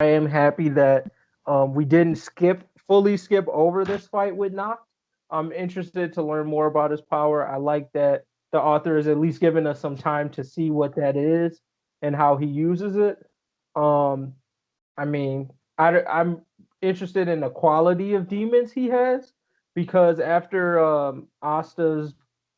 I am happy that we didn't fully skip over this fight with Nacht. I'm interested to learn more about his power. I like that the author is at least giving us some time to see what that is and how he uses it. Um, I mean, I'm interested in the quality of demons he has because after Asta's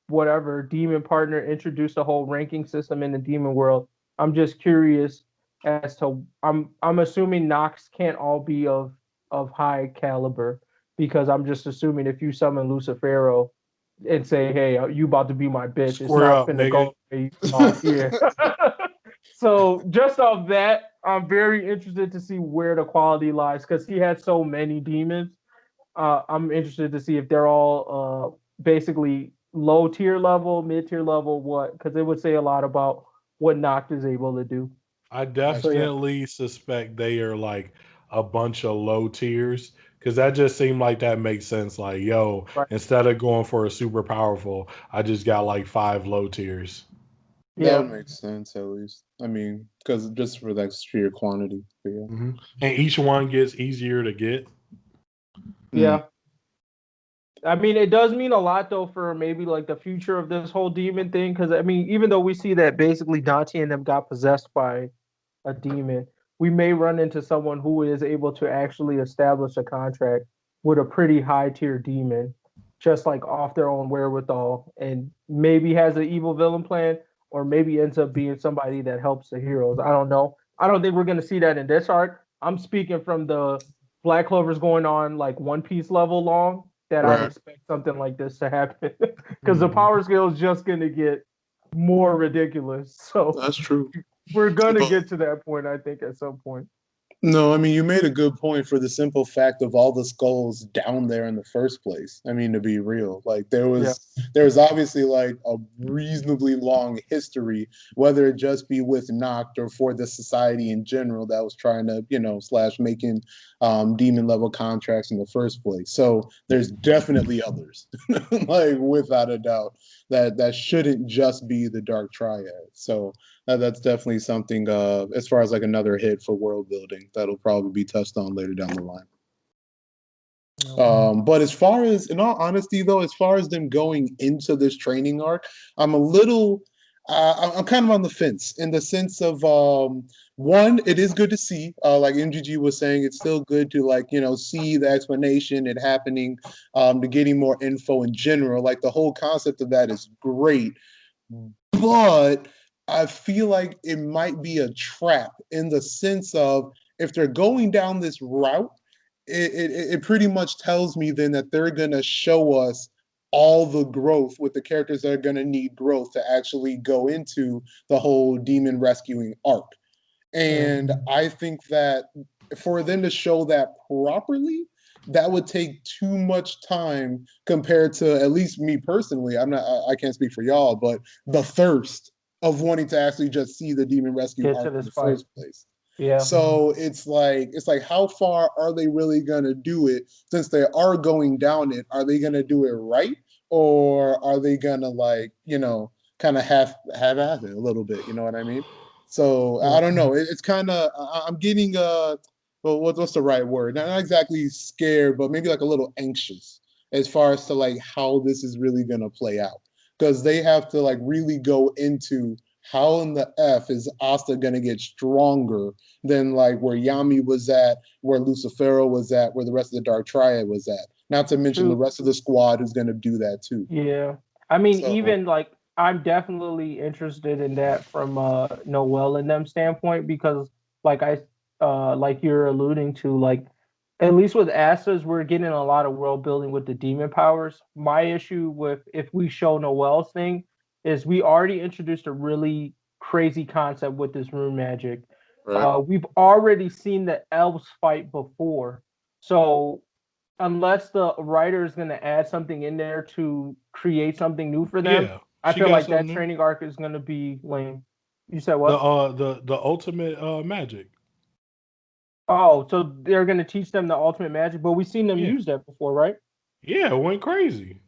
whatever demon partner introduced a whole ranking system in the demon world, I'm just curious as to I'm assuming Nox can't all be of high caliber because I'm just assuming if you summon Lucifero and say, "Hey, you about to be my bitch," it's Square not up, finna nigga. go the way you thought. Yeah. So just off that, I'm very interested to see where the quality lies because he had so many demons. I'm interested to see if they're all basically low tier level, mid tier level, what? Because it would say a lot about what Noct is able to do. I So yeah, definitely suspect they are like a bunch of low tiers because that just seemed like that makes sense. Like, yo, right, instead of going for a super powerful, I just got like five low tiers. That would yeah, make sense at least. I mean, because just for that sheer quantity. But yeah. And each one gets easier to get. Mm. yeah. I mean, it does mean a lot though for maybe like the future of this whole demon thing. Because I mean, even though we see that basically Dante and them got possessed by a demon, we may run into someone who is able to actually establish a contract with a pretty high tier demon, just like off their own wherewithal, and maybe has an evil villain plan, or maybe ends up being somebody that helps the heroes. I don't know. I don't think we're gonna see that in this arc. I'm speaking from the Black Clover's going on like One Piece level long that I'd Right. expect something like this to happen because the Mhm. power scale is just gonna get more ridiculous. So That's true. we're gonna But get to that point, I think, at some point. no, I mean, you made a good point for the simple fact of all the skulls down there in the first place. I mean, to be real, like Yeah, there was obviously like a reasonably long history, whether it just be with Noct or for the society in general that was trying to, slash making demon level contracts in the first place. So there's definitely others, like without a doubt, that shouldn't just be the Dark Triad. So that's definitely something as far as like another hit for world building that'll probably be touched on later down the line. no. But as far as, in all honesty, though, as far as them going into this training arc, I'm a little, I'm kind of on the fence in the sense of one, it is good to see, like MGG was saying, it's still good to like see the explanation, it happening, to getting more info in general. Like the whole concept of that is great, but I feel like it might be a trap in the sense of if they're going down this route, it pretty much tells me then that they're going to show us all the growth with the characters that are going to need growth to actually go into the whole demon rescuing arc. Yeah. And I think that for them to show that properly, that would take too much time compared to at least me personally. I can't speak for y'all, but the thirst of wanting to actually just see the demon rescue Get to arc in this the fight. first place. Yeah. So it's like how far are they really gonna do it since they are going down it? Are they gonna do it right, or are they gonna like kind of half ass it a little bit? You know what I mean? So I Yeah. don't know. It's kind of I'm getting well, what's the right word? Not exactly scared, but maybe like a little anxious as far as to like how this is really gonna play out because they have to like really go into how in the F is Asta gonna get stronger than like where Yami was at, where Lucifero was at, where the rest of the Dark Triad was at. Not to mention the True. rest of the squad who's gonna do that too. Yeah. I mean, So even like I'm definitely interested in that from Noel and them standpoint because like like you're alluding to, like at least with Astas, we're getting a lot of world building with the demon powers. My issue with if we show Noel's thing is we already introduced a really crazy concept with this rune magic. right. We've already seen the elves fight before. So unless the writer is going to add something in there to create something new for them, Yeah, I she feel got like something that new. training arc is going to be lame. You said The what? ultimate magic. Oh, so they're going to teach them the ultimate magic, but we've seen them Yeah, use that before, right? yeah, it went crazy.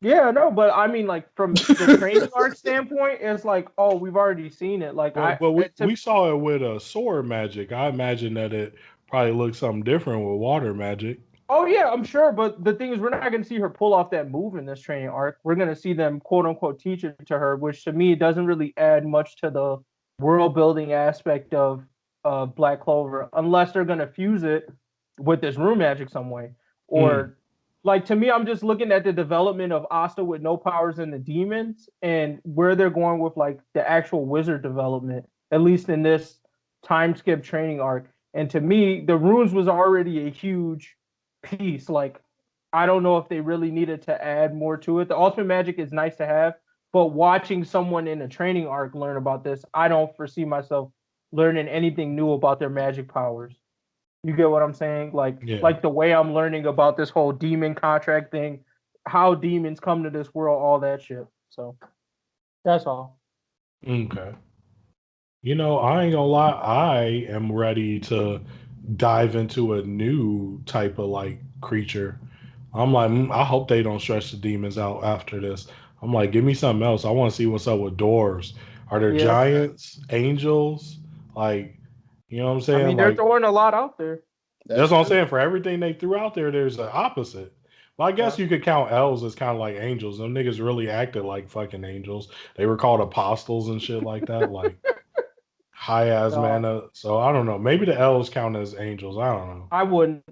Yeah, no, but I mean, like from the training arc standpoint, it's like, oh, we've already seen it. Like But we to we saw it with a sword magic. I imagine that it probably look something different with water magic. Oh yeah, I'm sure. But the thing is, we're not going to see her pull off that move in this training arc. We're going to see them quote unquote teach it to her, which to me doesn't really add much to the world building aspect of Black Clover, unless they're going to fuse it with this room magic some way. Or like to me, I'm just looking at the development of Asta with no powers and the demons, and where they're going with like the actual wizard development, at least in this time skip training arc. And to me, the runes was already a huge piece. Like, I don't know if they really needed to add more to it. The ultimate magic is nice to have, but watching someone in a training arc learn about this, I don't foresee myself learning anything new about their magic powers. You get what I'm saying? Yeah. Like the way I'm learning about this whole demon contract thing, how demons come to this world, all that shit. So that's all. Okay. You know, I ain't gonna lie, I am ready to dive into a new type of like creature. I'm like, I hope they don't stretch the demons out after this. I'm like, give me something else. I want to see what's up with dwarves. Are there Yeah. giants, angels? Like, you know what I'm I saying? mean, they're Like, throwing a lot out there. that's what I'm saying. For everything they threw out there, there's an opposite. Well, I guess Yeah. you could count elves as kind of like angels. Them niggas really acted like fucking angels. They were called apostles and shit like that. Like, high as No, mana. So I don't know. Maybe the elves count as angels. I don't know. I wouldn't.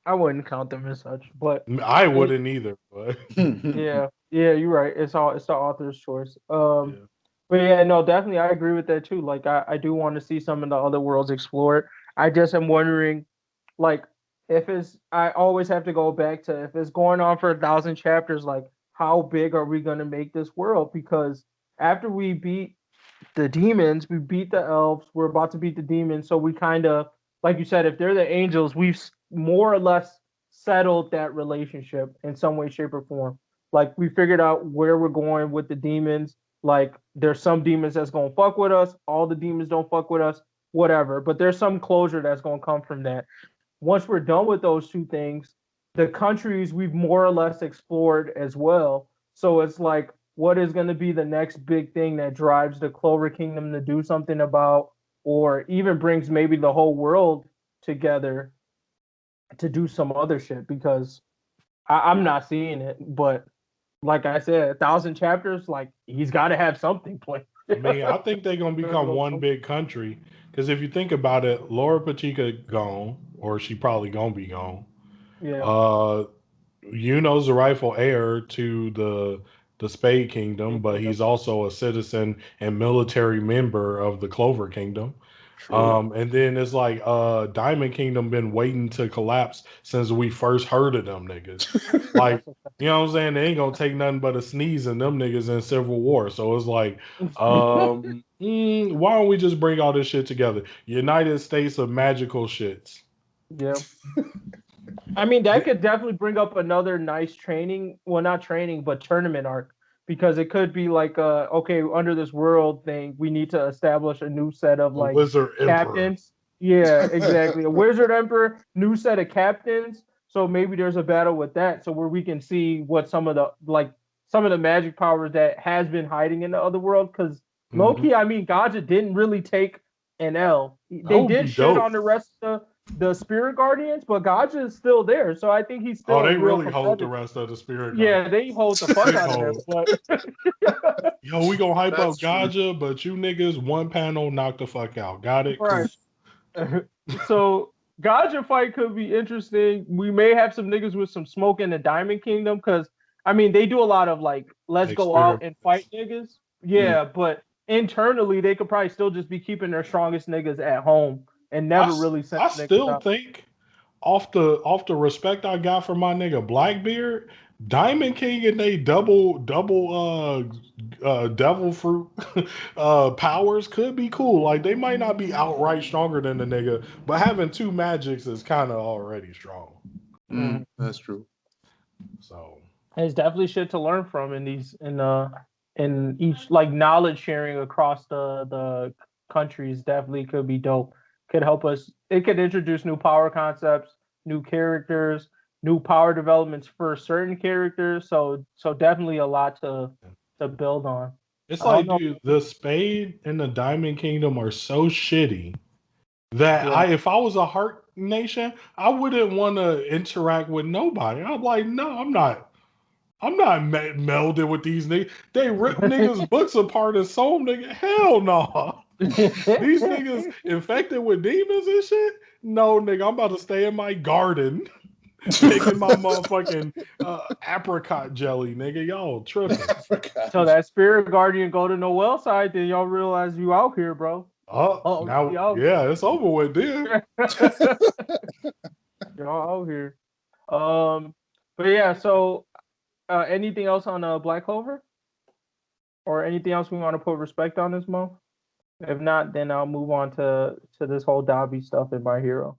I wouldn't count them as such, but I it, wouldn't either. But yeah, yeah, you're right. It's the author's choice. yeah. But yeah, no, definitely, I agree with that too. Like, I do want to see some of the other worlds explored. I just am wondering, like, if it's. I always have to go back to if it's going on for 1,000 chapters. Like, how big are we gonna make this world? Because after we beat the demons, we beat the elves. We're about to beat the demons, so we kind of, like you said, if they're the angels, we've more or less settled that relationship in some way, shape, or form. Like we figured out where we're going with the demons. Like there's some demons that's gonna fuck with us. All the demons don't fuck with us. Whatever. But there's some closure that's gonna come from that. Once we're done with those two things, the countries we've more or less explored as well. So it's like, what is going to be the next big thing that drives the Clover Kingdom to do something about, or even brings maybe the whole world together to do some other shit? Because I'm not seeing it. But like I said, 1,000 chapters, like he's got to have something planned. I mean, I think they're gonna become one big country. Because if you think about it, Laura Pachica gone, or she probably gonna be gone. Yeah. Uh, Yuno's the rightful heir to the Spade Kingdom, but he's also a citizen and military member of the Clover Kingdom. True. And then it's like Diamond Kingdom been waiting to collapse since we first heard of them niggas. Like, you know what I'm saying? They ain't gonna take nothing but a sneeze in them niggas in Civil War. So it's like, why don't we just bring all this shit together? United States of magical shits. Yeah. I mean, that could definitely bring up another nice training, well, not training, but tournament arc, because it could be like, okay, under this world thing, we need to establish a new set of A like wizard emperor. captains. Yeah, exactly. A wizard emperor, new set of captains. So maybe there's a battle with that, so where we can see what some of the magic powers that has been hiding in the other world. Because low Mhm. key, I mean, Gaja didn't really take an L. That They would did be shit dope. on the rest of the Spirit Guardians, but Gaja is still there. So I think he's Oh, still a they real really hold the competitor. rest of the spirit guard. Yeah, they hold the fuck Big out of him. hold. But Yo, we gonna hype That's up true. Gaja, but you niggas one panel knock the fuck out. Got it? Cool. right. So Gaja fight could be interesting. We may have some niggas with some smoke in the Diamond Kingdom because I mean they do a lot of like let's go out and fight Experiments. niggas. Mm. Yeah, but internally they could probably still just be keeping their strongest niggas at home and I, never really send I niggas still out. think off the respect I got for my nigga Blackbeard, Diamond King and they double devil fruit powers could be cool. Like they might not be outright stronger than the nigga, but having two magics is kind of already strong. Mhm. That's true. So There's definitely shit to learn from in these in each like knowledge sharing across the countries definitely could be dope. Could help us. It could introduce new power concepts, new characters, new power developments for certain characters. So definitely a lot to build on. it's I don't like, know. dude, the Spade and the Diamond Kingdom are so shitty that Yeah. if I was a heart nation, I wouldn't want to interact with nobody. I'm like, no, I'm not. I'm not melded with these niggas. They rip niggas' books apart and sold them. Nigga. Hell no. These niggas infected with demons and shit? No, nigga, I'm about to stay in my garden making my motherfucking apricot jelly, nigga. Y'all tripping. I forgot. So that spirit guardian go to Noel side, then y'all realize you out here, bro. Oh, now, yeah, it's over with then. Y'all out here. But yeah, so anything else on Black Clover? Or anything else we want to put respect on this month? If not, then I'll move on to this whole Dobby stuff in My Hero.